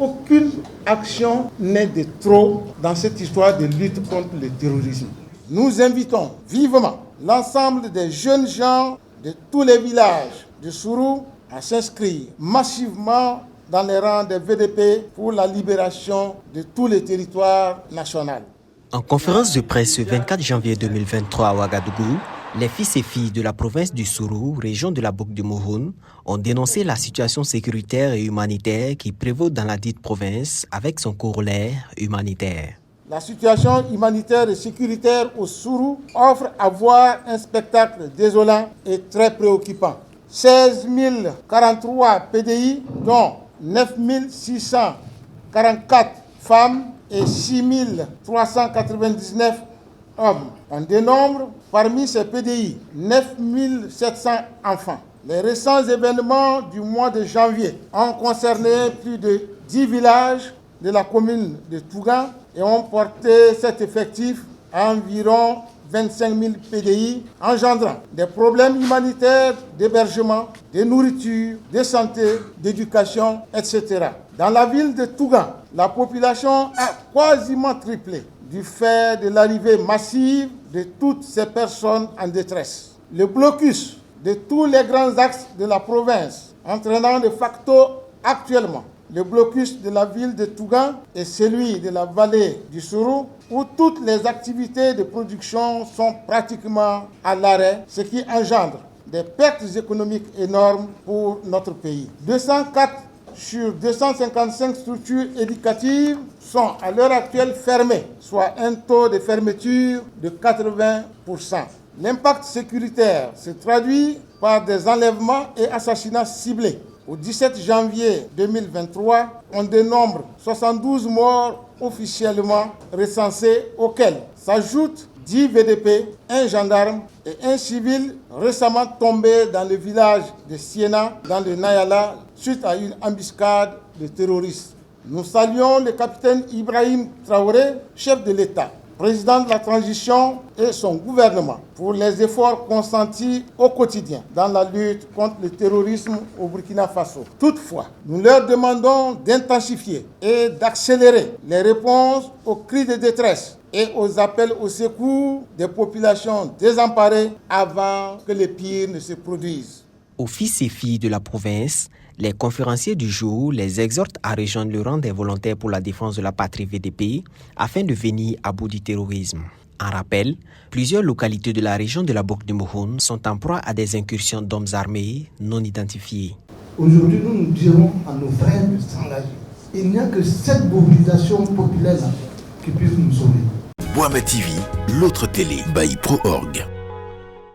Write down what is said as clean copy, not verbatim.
Aucune action n'est de trop dans cette histoire de lutte contre le terrorisme. Nous invitons vivement l'ensemble des jeunes gens de tous les villages de Sourou à s'inscrire massivement dans les rangs des VDP pour la libération de tous les territoires nationaux. En conférence de presse le 24 janvier 2023 à Ouagadougou, les fils et filles de la province du Sourou, région de la Boucle du Mouhoun, ont dénoncé la situation sécuritaire et humanitaire qui prévaut dans la dite province avec son corollaire humanitaire. La situation humanitaire et sécuritaire au Sourou offre à voir un spectacle désolant et très préoccupant. 16 043 PDI, dont 9 644 femmes et 6 399 hommes. On dénombre parmi ces PDI 9 700 enfants. Les récents événements du mois de janvier ont concerné plus de 10 villages de la commune de Tougan et ont porté cet effectif à environ 25 000 PDI, engendrant des problèmes humanitaires d'hébergement, de nourriture, de santé, d'éducation, etc. Dans la ville de Tougan, la population a quasiment triplé du fait de l'arrivée massive de toutes ces personnes en détresse. Le blocus de tous les grands axes de la province, entraînant de facto actuellement le blocus de la ville de Tougan et celui de la vallée du Sourou, où toutes les activités de production sont pratiquement à l'arrêt, ce qui engendre des pertes économiques énormes pour notre pays. 204 sur 255 structures éducatives sont à l'heure actuelle fermées, soit un taux de fermeture de 80%. L'impact sécuritaire se traduit par des enlèvements et assassinats ciblés. Au 17 janvier 2023, on dénombre 72 morts officiellement recensés, auxquels s'ajoutent 10 VDP, un gendarme et un civil récemment tombé dans le village de Siena, dans le Nayala, suite à une embuscade de terroristes. Nous saluons le capitaine Ibrahim Traoré, chef de l'État, président de la transition et son gouvernement pour les efforts consentis au quotidien dans la lutte contre le terrorisme au Burkina Faso. Toutefois, nous leur demandons d'intensifier et d'accélérer les réponses aux cris de détresse et aux appels au secours des populations désemparées avant que le pire ne se produise. Aux fils et filles de la province, les conférenciers du jour les exhortent à rejoindre le rang des volontaires pour la défense de la patrie VDP afin de venir à bout du terrorisme. En rappel, plusieurs localités de la région de la Boucle du Mouhoun sont en proie à des incursions d'hommes armés non identifiés. Aujourd'hui, nous dirons à nos frères de s'engager. Il n'y a que cette mobilisation populaire qui puisse nous sauver. Boama TV, l'autre télé by Pro.org.